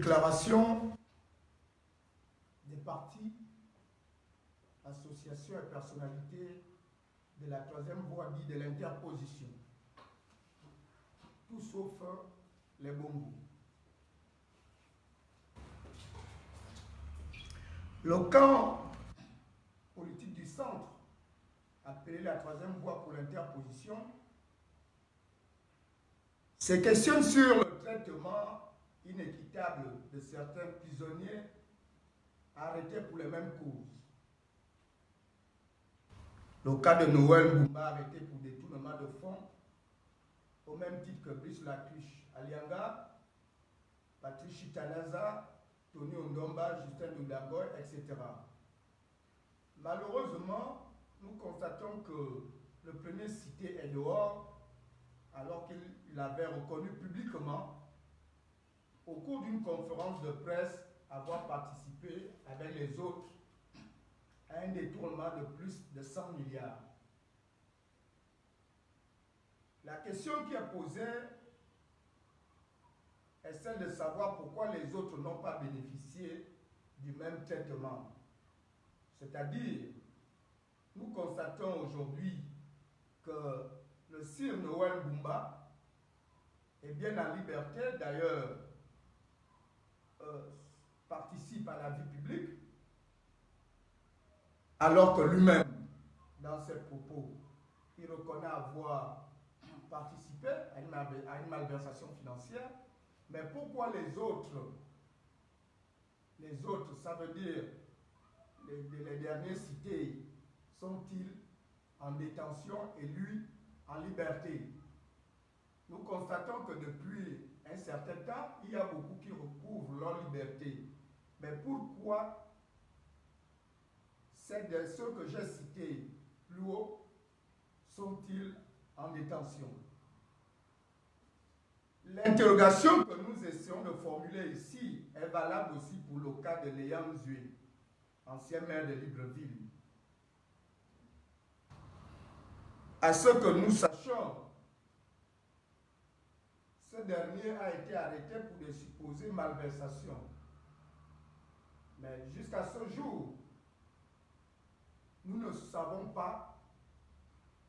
Déclaration des partis, associations et personnalités de la troisième voie dite de l'interposition. Tout sauf les bongos. Le camp politique du centre, appelé la troisième voie pour l'interposition, se questionne sur le traitement inéquitable de certains prisonniers arrêtés pour les mêmes causes. Le cas de Noël Mbumba arrêté pour détournement de fonds, au même titre que Brice Lacluche Alianga, Patrice Chitanaza, Tony Ondomba, Justin Doudaboy, etc. Malheureusement, nous constatons que le premier cité est dehors alors qu'il avait reconnu publiquement au cours d'une conférence de presse avoir participé avec les autres à un détournement de plus de 100 milliards. La question qui est posée est celle de savoir pourquoi les autres n'ont pas bénéficié du même traitement. C'est-à-dire, nous constatons aujourd'hui que le sire Noël Mbumba est bien en liberté, d'ailleurs participe à la vie publique, alors que lui-même, dans ses propos, il reconnaît avoir participé à une malversation financière. Mais pourquoi les autres, ça veut dire les derniers cités, sont-ils en détention et lui en liberté? Nous constatons que depuis un certain temps, il y a beaucoup qui recouvrent leur liberté. Mais pourquoi ceux que j'ai cités plus haut sont-ils en détention? L'interrogation que nous essayons de formuler ici est valable aussi pour le cas de Léon Zoué, ancien maire de Libreville. À ce que nous sachions, ce dernier a été arrêté pour des supposées malversations. Mais jusqu'à ce jour, nous ne savons pas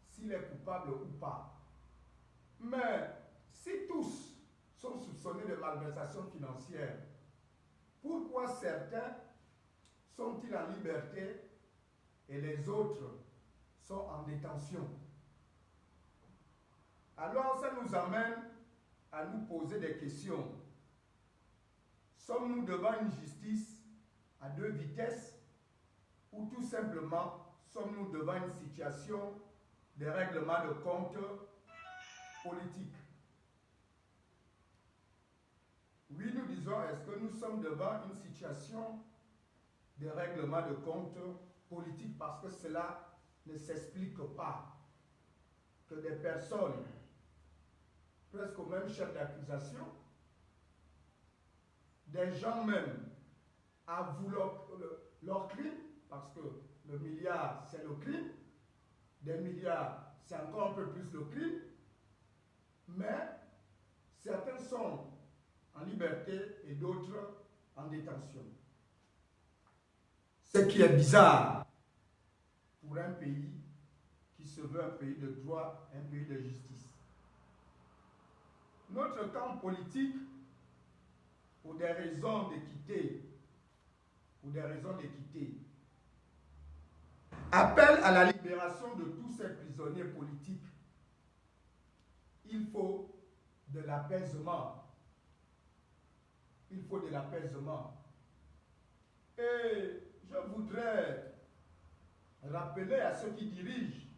s'il est coupable ou pas. Mais si tous sont soupçonnés de malversation financière, pourquoi certains sont-ils en liberté et les autres sont en détention? Alors ça nous amène à nous poser des questions. Sommes-nous devant une justice à deux vitesses ou tout simplement sommes-nous devant une situation de règlement de compte politique? Oui, nous disons, est-ce que nous sommes devant une situation de règlement de compte politique parce que cela ne s'explique pas que des personnes, presque au même chef d'accusation, des gens même avouent leur crime, parce que le milliard c'est le crime, des milliards c'est encore un peu plus le crime, mais certains sont en liberté et d'autres en détention. Ce qui est bizarre pour un pays qui se veut un pays de droit, un pays de justice. Notre camp politique, pour des raisons d'équité, appelle à la libération de tous ces prisonniers politiques. Il faut de l'apaisement. Il faut de l'apaisement. Et je voudrais rappeler à ceux qui dirigent,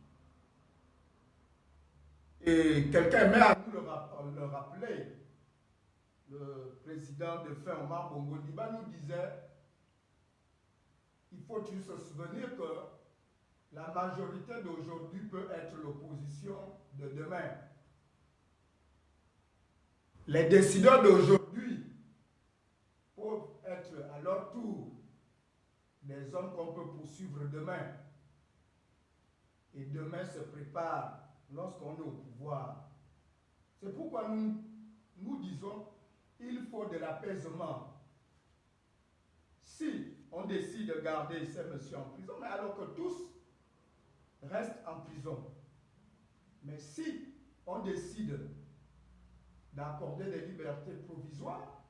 et quelqu'un met à nous le rappeler, le président de fin Omar Bongo Diba nous disait, il faut juste se souvenir que la majorité d'aujourd'hui peut être l'opposition de demain. Les décideurs d'aujourd'hui peuvent être à leur tour des hommes qu'on peut poursuivre demain. Et demain se prépare lorsqu'on est au pouvoir. C'est pourquoi nous disons il faut de l'apaisement. si on décide de garder ces messieurs en prison, mais alors que tous restent en prison. Mais si on décide d'accorder des libertés provisoires,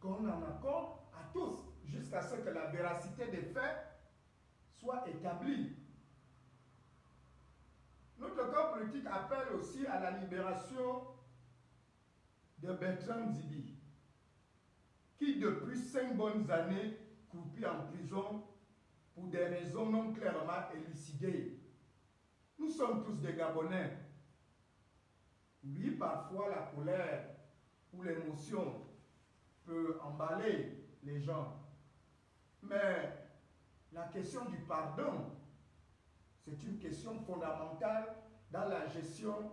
qu'on en accorde à tous, jusqu'à ce que la véracité des faits soit établie. Notre corps politique appelle aussi à la libération de Bertrand Zibi, qui depuis 5 bonnes années croupit en prison pour des raisons non clairement élucidées. Nous sommes tous des Gabonais. Oui, parfois la colère ou l'émotion peut emballer les gens. Mais la question du pardon, c'est une question fondamentale dans la gestion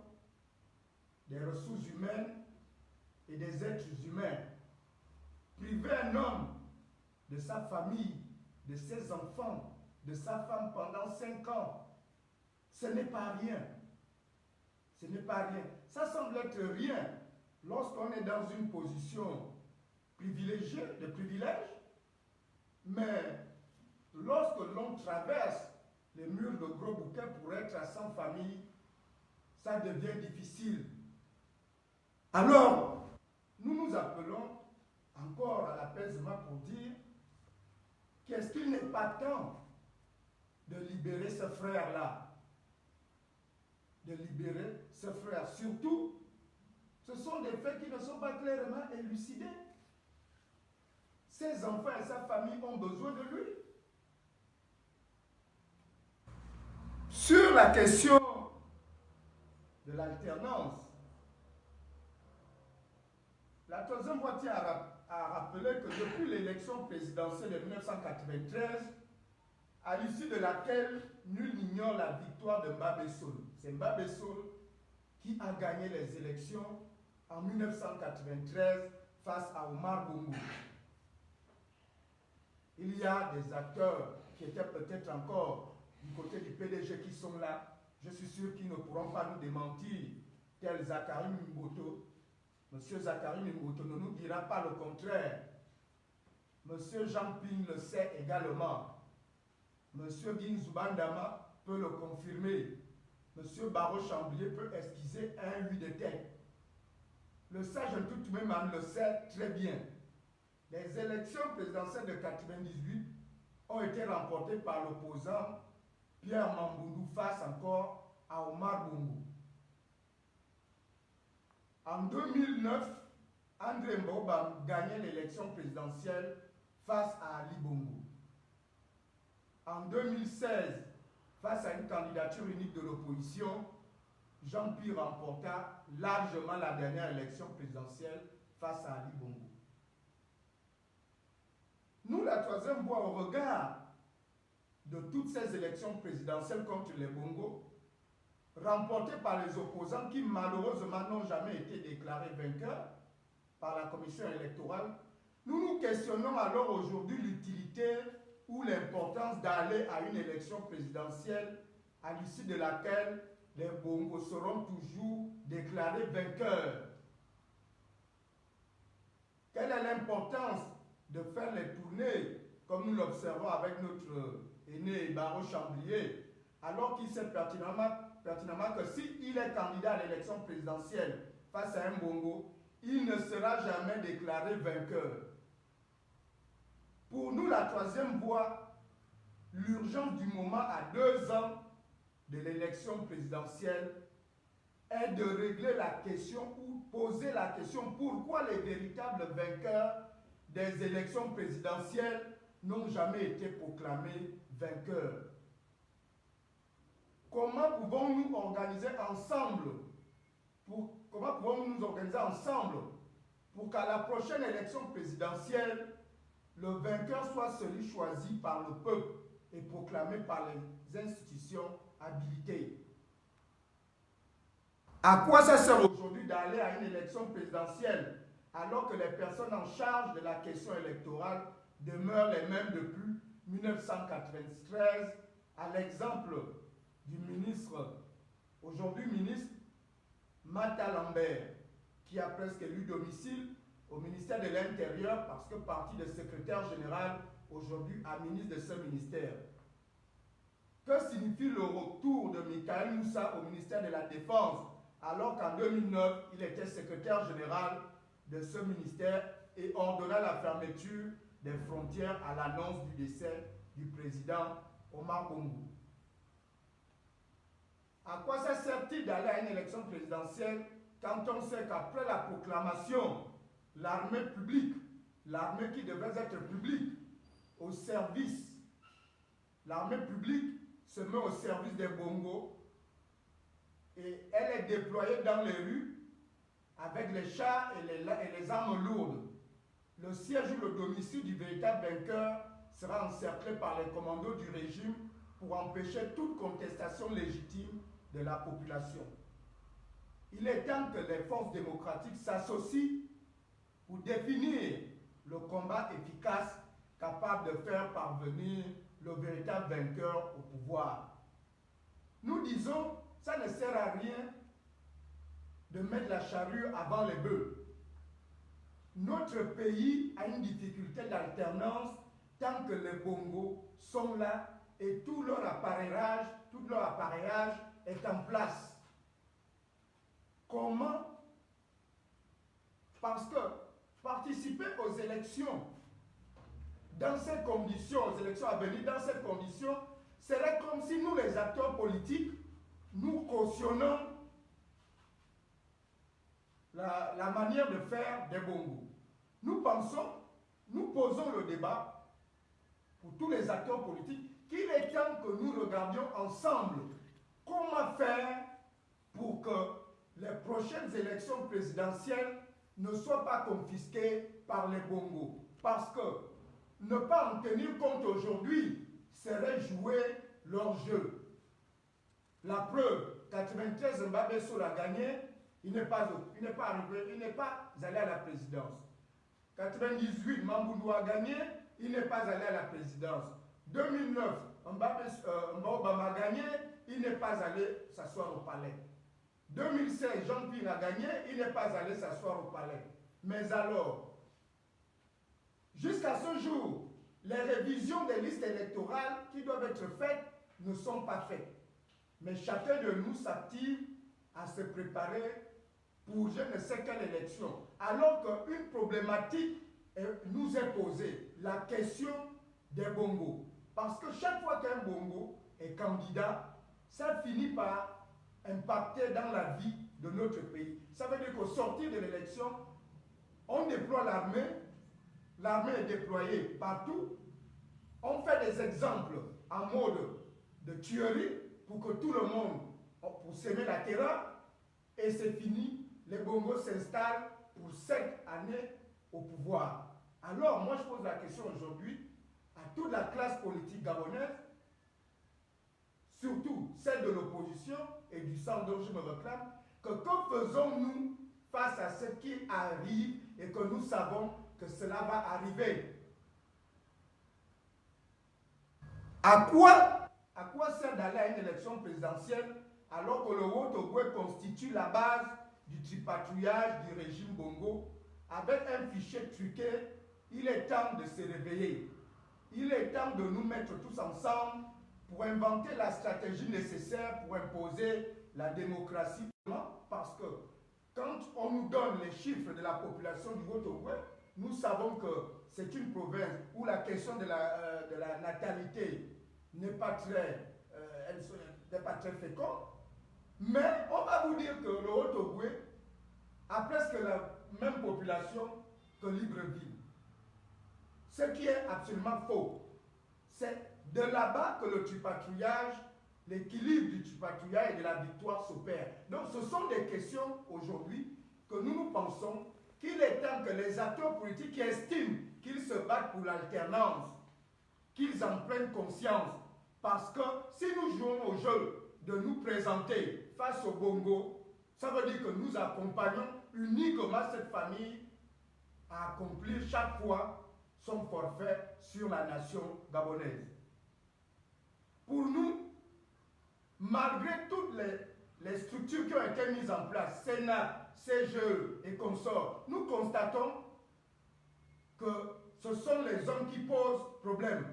des ressources humaines et des êtres humains. Priver un homme de sa famille, de ses enfants, de sa femme pendant 5 ans, ce n'est pas rien. Ce n'est pas rien. Ça semble être rien lorsqu'on est dans une position privilégiée, de privilège, mais lorsque l'on traverse les murs de Gros Bouquet pour être à 100 familles, ça devient difficile. Alors, nous nous appelons encore à l'apaisement pour dire qu'est-ce qu'il n'est pas temps de libérer ce frère-là, de libérer ce frère. Surtout, ce sont des faits qui ne sont pas clairement élucidés. Ses enfants et sa famille ont besoin de lui. Sur la question de l'alternance, la troisième voie tient à rappeler que depuis l'élection présidentielle de 1993, à l'issue de laquelle nul n'ignore la victoire de Mbabe Soul. C'est Mbabe Soul qui a gagné les élections en 1993 face à Omar Bongo. Il y a des acteurs qui étaient peut-être encore du côté du PDG qui sont là. Je suis sûr qu'ils ne pourront pas nous démentir, tel Zachary Mboto. Monsieur Zachary Mboto ne nous dira pas le contraire. Monsieur Jean Ping le sait également. Monsieur Ginzubandama peut le confirmer. Monsieur Barreau Chamblier peut esquiser un oui de tête. Le sage Ntoutouméman le sait très bien. Les élections présidentielles de 1998 ont été remportées par l'opposant Pierre Mamboundou face encore à Omar Bongo. En 2009, André Mboba gagnait l'élection présidentielle face à Ali Bongo. En 2016, face à une candidature unique de l'opposition, Jean-Pierre remporta largement la dernière élection présidentielle face à Ali Bongo. Nous, la troisième voie, au regard de toutes ces élections présidentielles contre les Bongo, remportées par les opposants qui malheureusement n'ont jamais été déclarés vainqueurs par la commission électorale, nous nous questionnons alors aujourd'hui l'utilité ou l'importance d'aller à une élection présidentielle à l'issue de laquelle les Bongo seront toujours déclarés vainqueurs. Quelle est l'importance de faire les tournées, comme nous l'observons avec notre aîné Barreau Chamblier, alors qu'il sait pertinemment que s'il est candidat à l'élection présidentielle face à un Bongo, il ne sera jamais déclaré vainqueur. Pour nous, la troisième voie, l'urgence du moment à 2 ans de l'élection présidentielle est de régler la question ou poser la question pourquoi les véritables vainqueurs des élections présidentielles n'ont jamais été proclamés vainqueurs. Comment pouvons-nous nous organiser ensemble pour qu'à la prochaine élection présidentielle, le vainqueur soit celui choisi par le peuple et proclamé par les institutions habilitées? À quoi ça sert aujourd'hui d'aller à une élection présidentielle alors que les personnes en charge de la question électorale demeurent les mêmes depuis 1993, à l'exemple du ministre, aujourd'hui ministre, Mata Lambert, qui a presque élu domicile au ministère de l'Intérieur parce que parti de secrétaire général aujourd'hui à ministre de ce ministère. Que signifie le retour de Michael Moussa au ministère de la Défense alors qu'en 2009, il était secrétaire général de ce ministère et ordonna la fermeture des frontières à l'annonce du décès du président Omar Bongo? À quoi ça sert-il d'aller à une élection présidentielle quand on sait qu'après la proclamation, l'armée publique, l'armée qui devait être publique, au service, l'armée publique se met au service des Bongo et elle est déployée dans les rues avec les chars et les armes lourdes. Le siège ou le domicile du véritable vainqueur sera encerclé par les commandos du régime pour empêcher toute contestation légitime de la population. Il est temps que les forces démocratiques s'associent pour définir le combat efficace capable de faire parvenir le véritable vainqueur au pouvoir. Nous disons, ça ne sert à rien de mettre la charrue avant les bœufs. Notre pays a une difficulté d'alternance tant que les Bongo sont là et tout leur appareillage est en place. Comment? Parce que participer aux élections dans ces conditions, aux élections à venir, dans ces conditions, serait comme si nous, les acteurs politiques, nous cautionnons la manière de faire des Bongo. Nous pensons, nous posons le débat pour tous les acteurs politiques qu'il est temps que nous regardions ensemble comment faire pour que les prochaines élections présidentielles ne soient pas confisquées par les Bongo. Parce que ne pas en tenir compte aujourd'hui serait jouer leur jeu. La preuve, 93 Mbappé Soul a gagné, il n'est pas arrivé, il n'est pas allé à la présidence. 98 Mamboundou a gagné, il n'est pas allé à la présidence. 2009 Obama a gagné, il n'est pas allé s'asseoir au palais. 2016 Jean-Pierre a gagné, il n'est pas allé s'asseoir au palais. Mais alors, jusqu'à ce jour, les révisions des listes électorales qui doivent être faites ne sont pas faites. Mais chacun de nous s'active à se préparer pour je ne sais quelle élection. Alors qu'une problématique nous est posée, la question des Bongo. Parce que chaque fois qu'un Bongo est candidat, ça finit par impacter dans la vie de notre pays. Ça veut dire qu'au sortir de l'élection, on déploie l'armée, l'armée est déployée partout, on fait des exemples en mode de tuerie pour que tout le monde, pour s'aimer la terreur, et c'est fini, les Bongo s'installent pour 7 années au pouvoir. Alors, moi je pose la question aujourd'hui à toute la classe politique gabonaise, surtout celle de l'opposition et du centre dont je me réclame, que faisons-nous face à ce qui arrive et que nous savons que cela va arriver? À quoi sert d'aller à une élection présidentielle alors que le Haut-Ogooué constitue la base du tripatouillage du régime Bongo? Avec un fichier truqué, il est temps de se réveiller. Il est temps de nous mettre tous ensemble pour inventer la stratégie nécessaire pour imposer la démocratie. Parce que quand on nous donne les chiffres de la population du Haut-Ogooué, nous savons que c'est une province où la question de la natalité n'est pas très féconde. Mais on va vous dire que le Haut-Ogooué a presque la même population que Libreville. Ce qui est absolument faux. C'est de là-bas que le tripatouillage, l'équilibre du tripatouillage et de la victoire s'opère. Donc ce sont des questions aujourd'hui que nous pensons qu'il est temps que les acteurs politiques qui estiment qu'ils se battent pour l'alternance, qu'ils en prennent conscience. Parce que si nous jouons au jeu de nous présenter face au Bongo, ça veut dire que nous accompagnons uniquement cette famille à accomplir chaque fois son forfait sur la nation gabonaise. Pour nous, malgré toutes les structures qui ont été mises en place, Sénat, CGE et consorts, nous constatons que ce sont les hommes qui posent problème.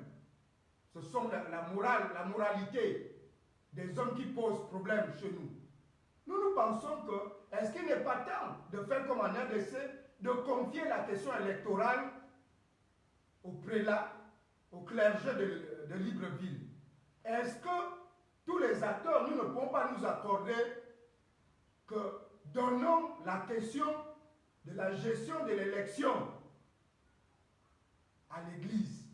Ce sont la moralité des hommes qui posent problème chez nous. Nous pensons que, est-ce qu'il n'est pas temps de faire comme en RDC, de confier la question électorale au prélat, au clergé de Libreville? Est-ce que tous les acteurs, nous ne pouvons pas nous accorder que donnons la question de la gestion de l'élection à l'Église?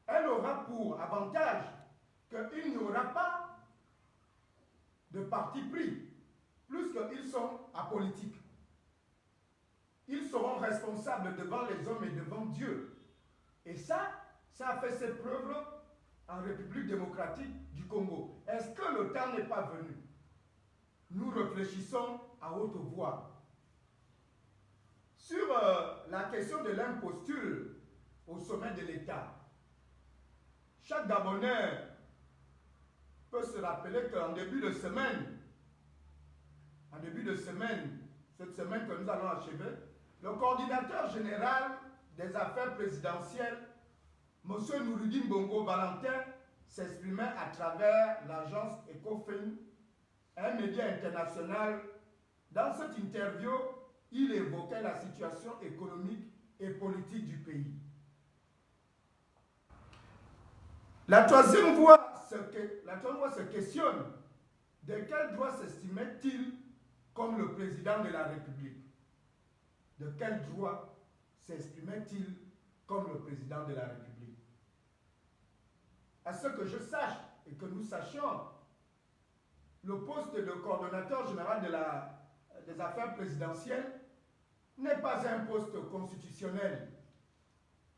Elle aura pour avantage qu'il n'y aura pas de parti pris, plus qu'ils sont apolitiques. Ils seront responsables devant les hommes et devant Dieu. Et ça a fait ses preuves en République démocratique du Congo. Est-ce que le temps n'est pas venu? Nous réfléchissons à haute voix. Sur la question de l'imposture au sommet de l'État, chaque Gabonais peut se rappeler qu'en début de semaine, cette semaine que nous allons achever, le coordinateur général des affaires présidentielles, M. Nouridine Bongo Valentin, s'exprimait à travers l'agence Ecofin, un média international. Dans cette interview, il évoquait la situation économique et politique du pays. La troisième voie se questionne de quel droit s'estimait-il comme le président de la République? De quel droit s'exprimait-il comme le président de la République? À ce que je sache et que nous sachions, le poste de coordonnateur général des affaires présidentielles n'est pas un poste constitutionnel.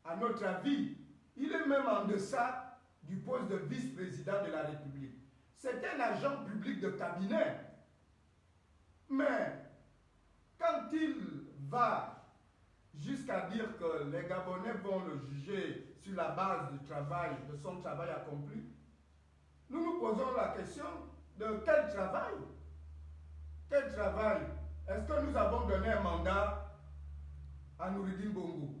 À notre avis, il est même en deçà du poste de vice-président de la République. C'est un agent public de cabinet. Mais quand il va jusqu'à dire que les Gabonais vont le juger sur la base du travail, de son travail accompli, nous nous posons la question de quel travail? Quel travail? Est-ce que nous avons donné un mandat à Nouridine Bongo?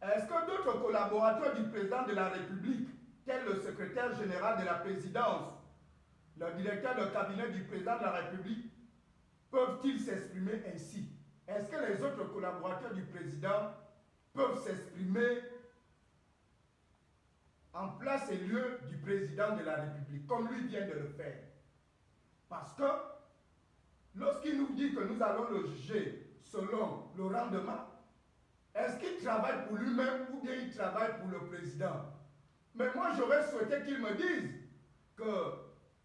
Est-ce que d'autres collaborateurs du président de la République, tels le secrétaire général de la présidence, le directeur de cabinet du président de la République, peuvent-ils s'exprimer ainsi? Est-ce que les autres collaborateurs du président peuvent s'exprimer en place et lieu du président de la République, comme lui vient de le faire? Parce que lorsqu'il nous dit que nous allons le juger selon le rendement, est-ce qu'il travaille pour lui-même ou bien il travaille pour le président? Mais moi, j'aurais souhaité qu'il me dise que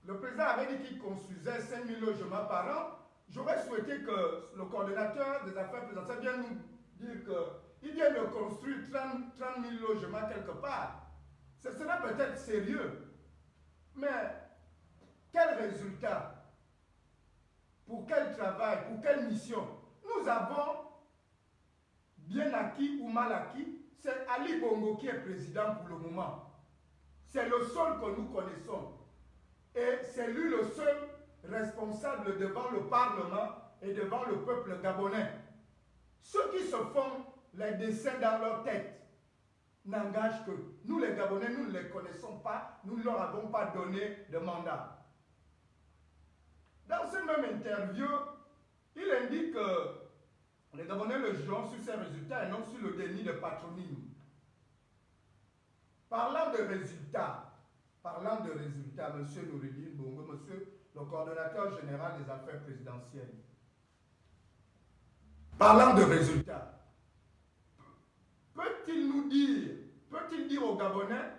le président avait dit qu'il construisait 5 000 logements par an. J'aurais souhaité que le coordonnateur des affaires présidentielles vienne nous dire qu'il vient de construire 30 000 logements quelque part. Ce serait peut-être sérieux. Mais quel résultat? Pour quel travail? Pour quelle mission? Nous avons bien acquis ou mal acquis, c'est Ali Bongo qui est président pour le moment. C'est le seul que nous connaissons. Et c'est lui le seul responsable devant le Parlement et devant le peuple gabonais. Ceux qui se font les dessins dans leur tête n'engagent que nous, les Gabonais, nous ne les connaissons pas, nous ne leur avons pas donné de mandat. Dans cette même interview, il indique que les Gabonais le jugeront sur ses résultats et non sur le déni de patronyme. Parlant de résultats, M. Nouridine Bongo, monsieur le coordonnateur général des affaires présidentielles, parlant de résultats, peut-il dire aux Gabonais,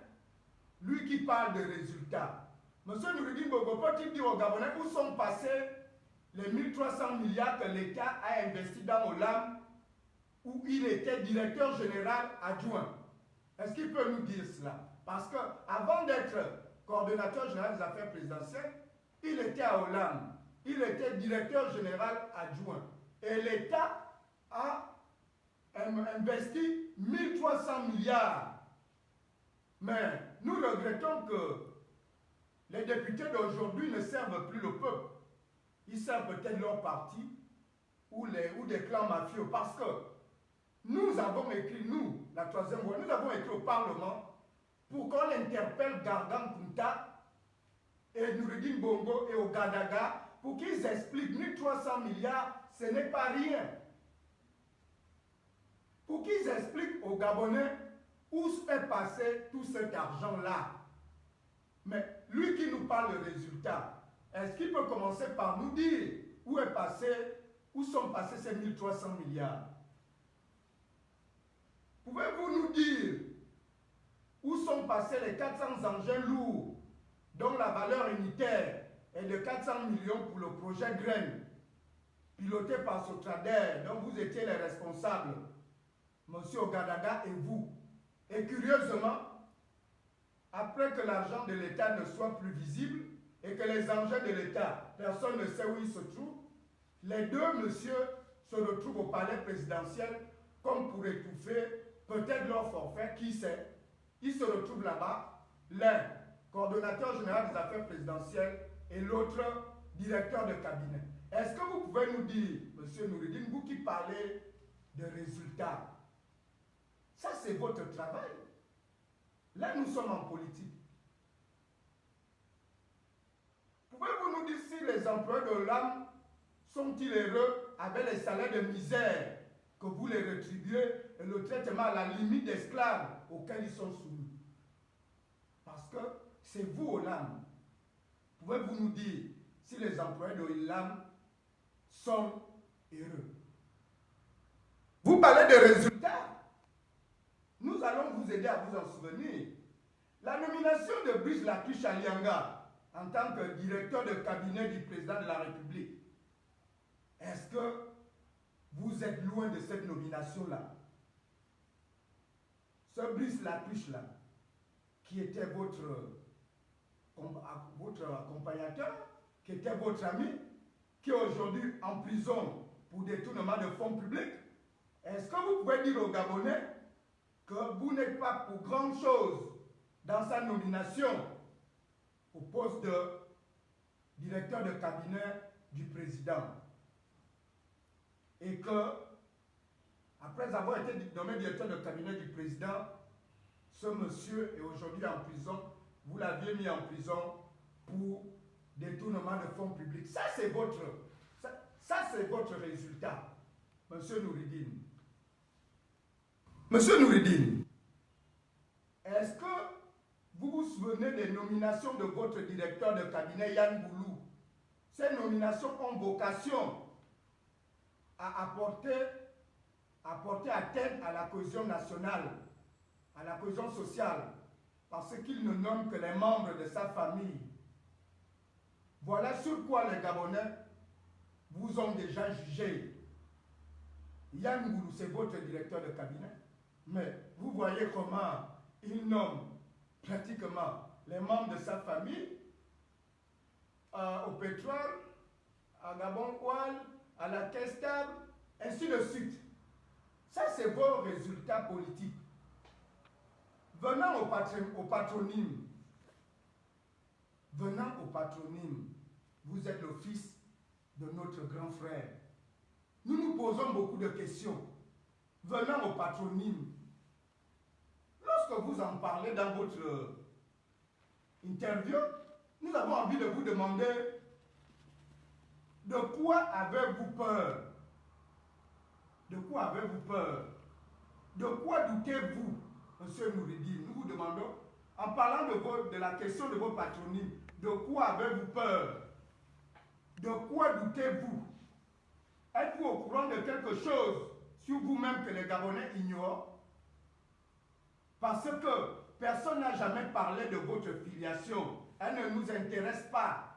lui qui parle de résultats, M. Nouridine Bongo, peut-il dire aux Gabonais où sont passés les 1300 milliards que l'État a investis dans Olam, où il était directeur général adjoint? Est-ce qu'il peut nous dire cela? Parce qu'avant d'être coordonnateur général des affaires présidentielles, il était à Olam, il était directeur général adjoint. Et l'État a investi 1300 milliards. Mais nous regrettons que les députés d'aujourd'hui ne servent plus le peuple. Ils servent peut-être leur parti ou des clans mafieux. Parce que nous avons écrit, nous, la troisième voie, nous avons écrit au Parlement pour qu'on interpelle Gargan Kunta et Noureddine Bongo et Ogadaga pour qu'ils expliquent 1300 milliards, ce n'est pas rien. Pour qu'ils expliquent aux Gabonais où est passé tout cet argent-là. Mais lui qui nous parle de résultats, est-ce qu'il peut commencer par nous dire où sont passés ces 1300 milliards? Pouvez-vous nous dire où sont passés les 400 engins lourds dont la valeur unitaire est de 400 millions pour le projet Graine, piloté par Sotrader, dont vous étiez les responsables, M. Ogadaga et vous. Et curieusement, après que l'argent de l'État ne soit plus visible et que les engins de l'État, personne ne sait où ils se trouvent, les deux messieurs se retrouvent au palais présidentiel comme pour étouffer peut-être leur forfait, qui sait. Ils se retrouvent là-bas, l'un coordonnateur général des affaires présidentielles et l'autre directeur de cabinet. Est-ce que vous pouvez nous dire, M. Noureddine, vous qui parlez de résultats, ça c'est votre travail. Là nous sommes en politique. Pouvez-vous nous dire si les employés de l'âme sont-ils heureux avec les salaires de misère que vous les rétribuez et le traitement à la limite d'esclaves auxquels ils sont soumis? Parce que c'est vous, Olam. Pouvez-vous nous dire si les employés de Olam sont heureux? Vous parlez de résultats. Nous allons vous aider à vous en souvenir. La nomination de Brice Latriche Alianga en tant que directeur de cabinet du président de la République, est-ce que vous êtes loin de cette nomination-là? Ce Brice Latriche-là, qui était votre accompagnateur, qui était votre ami, qui est aujourd'hui en prison pour détournement de fonds publics, est-ce que vous pouvez dire aux Gabonais que vous n'êtes pas pour grand chose dans sa nomination au poste de directeur de cabinet du président? Et que, après avoir été nommé directeur de cabinet du président, ce monsieur est aujourd'hui en prison. Vous l'aviez mis en prison pour détournement de fonds publics. Ça, c'est votre résultat, monsieur Noureddine. Monsieur Noureddine, est-ce que vous vous souvenez des nominations de votre directeur de cabinet, Yann Boulou? Ces nominations ont vocation à apporter atteinte à la cohésion nationale, à la cohésion sociale, parce qu'il ne nomme que les membres de sa famille. Voilà sur quoi les Gabonais vous ont déjà jugé. Yann Boulou, c'est votre directeur de cabinet. Mais vous voyez comment il nomme pratiquement les membres de sa famille au pétrole, à Gabon Oil, à la caisse stable, ainsi de suite. Ça, c'est vos résultats politiques. Venant au patronyme, vous êtes le fils de notre grand frère. Nous nous posons beaucoup de questions. Venant au patronyme, lorsque vous en parlez dans votre interview, nous avons envie de vous demander de quoi avez-vous peur? De quoi avez-vous peur? De quoi doutez-vous, monsieur Noureddine? Nous vous demandons, en parlant de la question de vos patronymes, de quoi avez-vous peur? De quoi doutez-vous? Êtes-vous au courant de quelque chose sur vous-même que les Gabonais ignorent? Parce que personne n'a jamais parlé de votre filiation. Elle ne nous intéresse pas.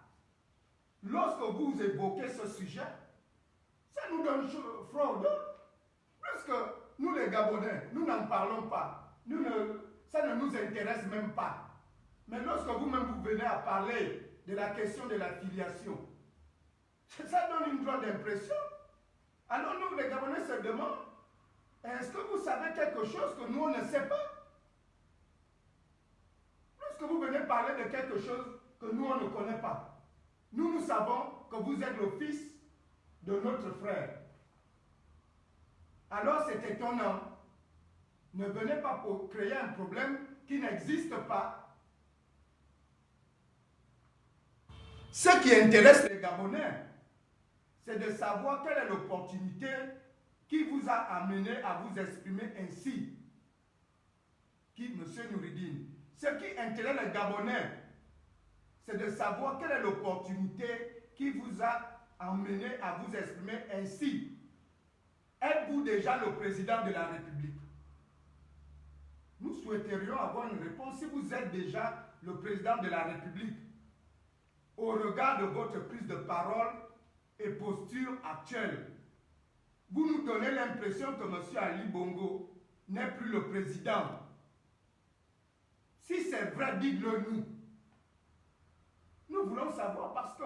Lorsque vous évoquez ce sujet, ça nous donne fraude. Puisque nous les Gabonais, nous n'en parlons pas. Ça ne nous intéresse même pas. Mais lorsque vous-même vous venez à parler de la question de la filiation, ça donne une drôle d'impression. Alors nous les Gabonais se demandent, est-ce que vous savez quelque chose que nous on ne sait pas? Lorsque vous venez parler de quelque chose que nous on ne connaît pas, nous savons que vous êtes le fils de notre frère. Alors c'est étonnant. Ne venez pas pour créer un problème qui n'existe pas. Ce qui intéresse les Gabonais, c'est de savoir quelle est l'opportunité qui vous a amené à vous exprimer ainsi. Qui, M. Nouridine, ce qui intéresse les Gabonais, c'est de savoir quelle est l'opportunité qui vous a amené à vous exprimer ainsi. Êtes-vous déjà le président de la République? Nous souhaiterions avoir une réponse si vous êtes déjà le président de la République au regard de votre prise de parole et posture actuelle. Vous nous donnez l'impression que M. Ali Bongo n'est plus le président. Si c'est vrai, dites-le nous. Nous voulons savoir parce que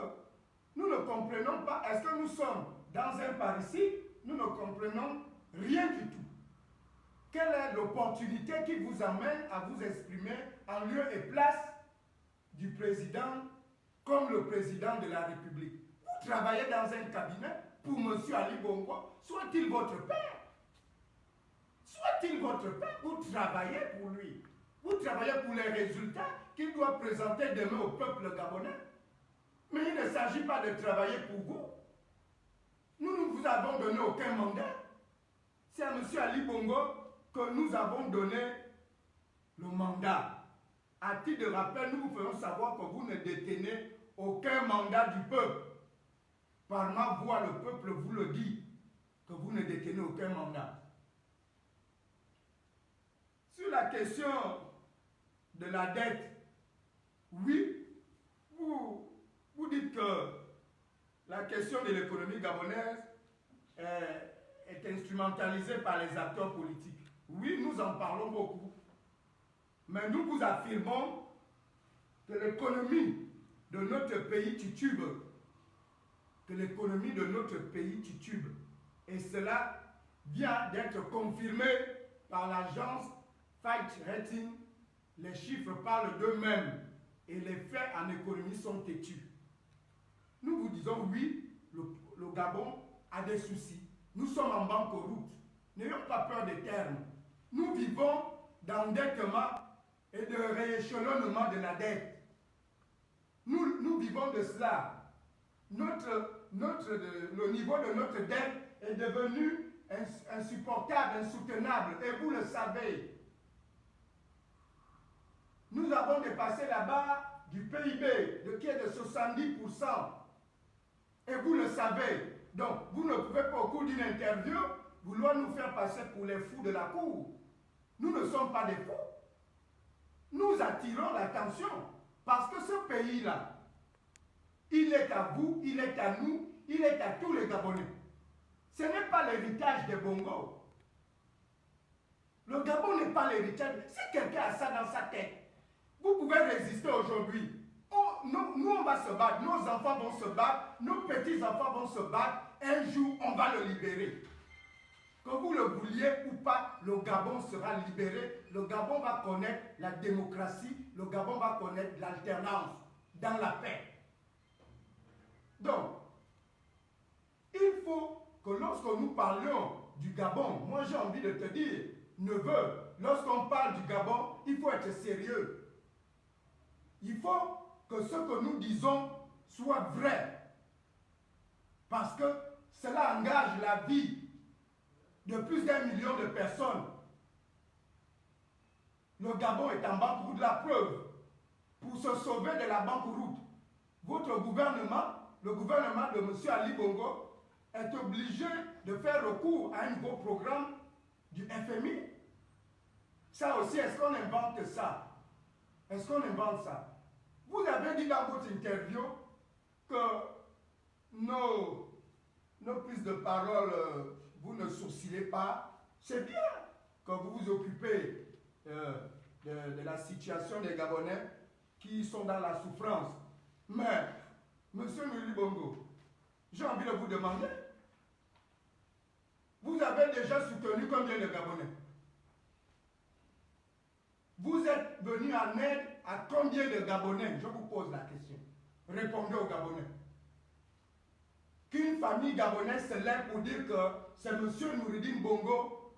nous ne comprenons pas. Est-ce que nous sommes dans un Paris-ci? Nous ne comprenons rien du tout. Quelle est l'opportunité qui vous amène à vous exprimer en lieu et place du président comme le président de la République? Vous travaillez dans un cabinet pour M. Ali Bongo, soit-il votre père. Soit-il votre père, vous travaillez pour lui. Vous travaillez pour les résultats qu'il doit présenter demain au peuple gabonais. Mais il ne s'agit pas de travailler pour vous. Nous ne vous avons donné aucun mandat. C'est à M. Ali Bongo que nous avons donné le mandat. À titre de rappel, nous vous ferons savoir que vous ne détenez aucun mandat du peuple. Par ma voix, le peuple vous le dit, que vous ne détenez aucun mandat. Sur la question de la dette, oui, vous dites que la question de l'économie gabonaise est instrumentalisée par les acteurs politiques. Oui, nous en parlons beaucoup. Mais nous vous affirmons que l'économie de notre pays titube. Que l'économie de notre pays titube. Et cela vient d'être confirmé par l'agence Fitch Ratings. Les chiffres parlent d'eux-mêmes et les faits en économie sont têtus. Nous vous disons oui, le Gabon a des soucis. Nous sommes en banqueroute. N'ayons pas peur des termes. Nous vivons d'endettement et de rééchelonnement de la dette. Nous vivons de cela. Le niveau de notre dette est devenu insupportable, insoutenable, et vous le savez. Nous avons dépassé la barre du PIB, qui est de 70%. Et vous le savez. Donc, vous ne pouvez pas, au cours d'une interview, vouloir nous faire passer pour les fous de la cour. Nous ne sommes pas des fous. Nous attirons l'attention. Parce que ce pays-là, il est à vous, il est à nous, il est à tous les Gabonais. Ce n'est pas l'héritage des Bongo. Le Gabon n'est pas l'héritage. Si quelqu'un a ça dans sa tête, vous pouvez résister aujourd'hui. Nous, on va se battre. Nos enfants vont se battre. Nos petits-enfants vont se battre. Un jour, on va le libérer. Que vous le vouliez ou pas, le Gabon sera libéré. Le Gabon va connaître la démocratie. Le Gabon va connaître l'alternance dans la paix. Donc, il faut que lorsque nous parlions du Gabon, moi j'ai envie de te dire, neveu, lorsqu'on parle du Gabon, il faut être sérieux. Il faut que ce que nous disons soit vrai. Parce que cela engage la vie de plus d'1 million de personnes. Le Gabon est en banqueroute, la preuve. Pour se sauver de la banqueroute, votre gouvernement, le gouvernement de M. Ali Bongo, est obligé de faire recours à un nouveau programme du FMI. Ça aussi, est-ce qu'on invente ça? Est-ce qu'on invente ça? Vous avez dit dans votre interview que nos prises de parole, vous ne sourcillez pas. C'est bien que vous vous occupez de la situation des Gabonais qui sont dans la souffrance. Mais, M. Nouridine Bongo, j'ai envie de vous demander, vous avez déjà soutenu combien de Gabonais? Vous êtes venu en aide à combien de Gabonais? Je vous pose la question. Répondez aux Gabonais. qu'une famille gabonaise se lève pour dire que c'est M. Noureddin Bongo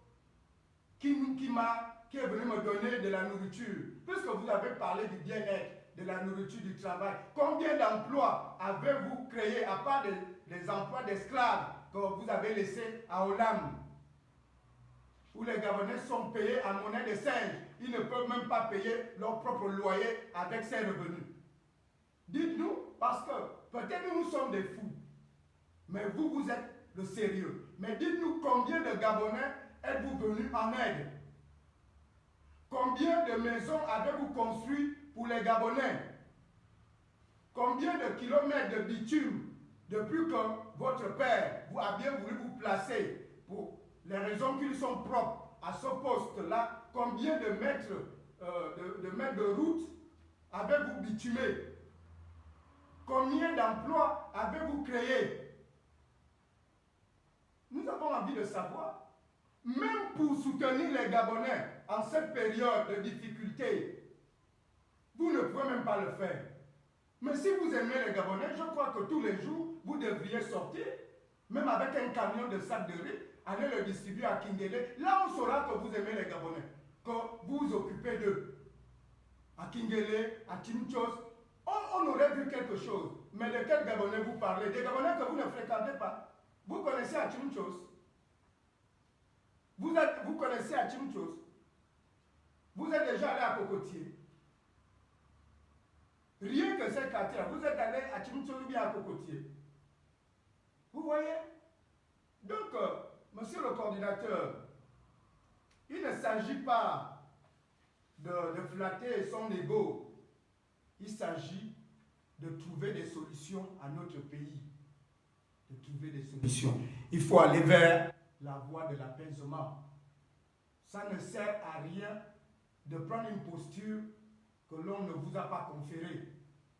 qui est venu me donner de la nourriture. Puisque vous avez parlé du bien-être, de la nourriture, du travail, combien d'emplois avez-vous créé, à part des emplois d'esclaves que vous avez laissés à Olam, où les Gabonais sont payés en monnaie de singe? Ils ne peuvent même pas payer leur propre loyer avec ces revenus. Dites-nous, parce que peut-être nous sommes des fous, mais vous êtes le sérieux. Mais dites-nous combien de Gabonais êtes-vous venus en aide? Combien de maisons avez-vous construit pour les Gabonais? Combien de kilomètres de bitume depuis que votre père a bien voulu vous placer pour les raisons qui lui sont propres à ce poste-là? Combien de mètres de route avez-vous bitumé? Combien d'emplois avez-vous créé? Nous avons envie de savoir. Même pour soutenir les Gabonais en cette période de difficulté, vous ne pouvez même pas le faire. Mais si vous aimez les Gabonais, je crois que tous les jours, vous devriez sortir, même avec un camion de sacs de riz, aller le distribuer à Kingele. Là, on saura que vous aimez les Gabonais, que vous vous occupez d'eux. À Kingele, à Chimchos, on aurait vu quelque chose. Mais de quels Gabonais vous parlez? Des Gabonais que vous ne fréquentez pas. Vous connaissez à Chimchos. Vous connaissez à Chimchos. Vous êtes déjà allé à Cocotier. Rien que ces quartiers-là, vous êtes allé à Chimchos ou bien à Cocotier. Vous voyez? Donc, monsieur le coordinateur, il ne s'agit pas de flatter son ego. Il s'agit de trouver des solutions à notre pays. De trouver des solutions. Il faut aller vers la voie de l'apaisement. Ça ne sert à rien de prendre une posture que l'on ne vous a pas conférée.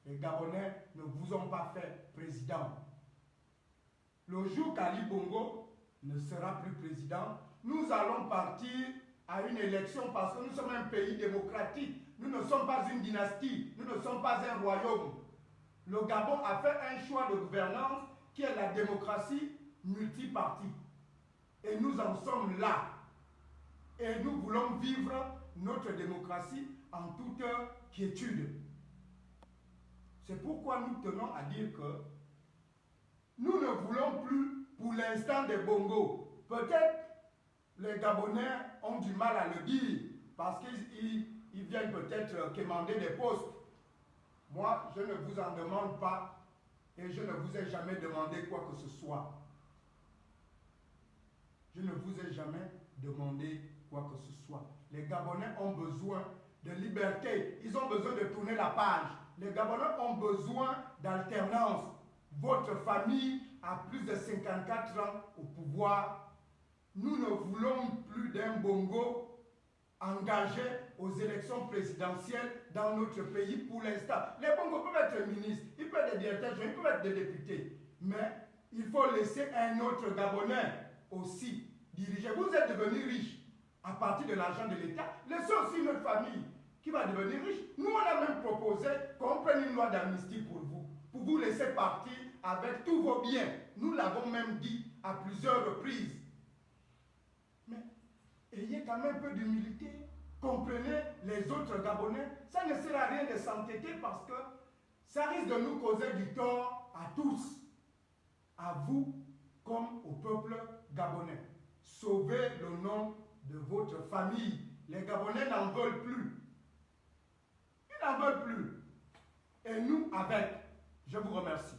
Les Gabonais ne vous ont pas fait président. Le jour qu'Ali Bongo ne sera plus président, nous allons partir à une élection parce que nous sommes un pays démocratique. Nous ne sommes pas une dynastie, nous ne sommes pas un royaume. Le Gabon a fait un choix de gouvernance qui est la démocratie multipartie. Et nous en sommes là. Et nous voulons vivre notre démocratie en toute quiétude. C'est pourquoi nous tenons à dire que nous ne voulons plus pour l'instant des bongos. Peut-être les Gabonais ont du mal à le dire parce qu'ils viennent peut-être quémander des postes. Moi, je ne vous en demande pas et je ne vous ai jamais demandé quoi que ce soit. Je ne vous ai jamais demandé quoi que ce soit. Les Gabonais ont besoin de liberté. Ils ont besoin de tourner la page. Les Gabonais ont besoin d'alternance. Votre famille a plus de 54 ans au pouvoir. Nous ne voulons plus d'un bongo engagé aux élections présidentielles dans notre pays pour l'instant. Les bongos peuvent être ministres, ils peuvent être directeurs, ils peuvent être des députés. Mais il faut laisser un autre Gabonais aussi diriger. Vous êtes devenu riche à partir de l'argent de l'État. Laissez aussi notre famille qui va devenir riche. Nous, on a même proposé qu'on prenne une loi d'amnistie pour vous laisser partir avec tous vos biens. Nous l'avons même dit à plusieurs reprises. Mais ayez quand même un peu d'humilité. Comprenez les autres Gabonais. Ça ne sert à rien de s'entêter parce que ça risque de nous causer du tort à tous. À vous comme au peuple gabonais. Sauvez le nom de votre famille. Les Gabonais n'en veulent plus. Ils n'en veulent plus. Et nous avec. Je vous remercie.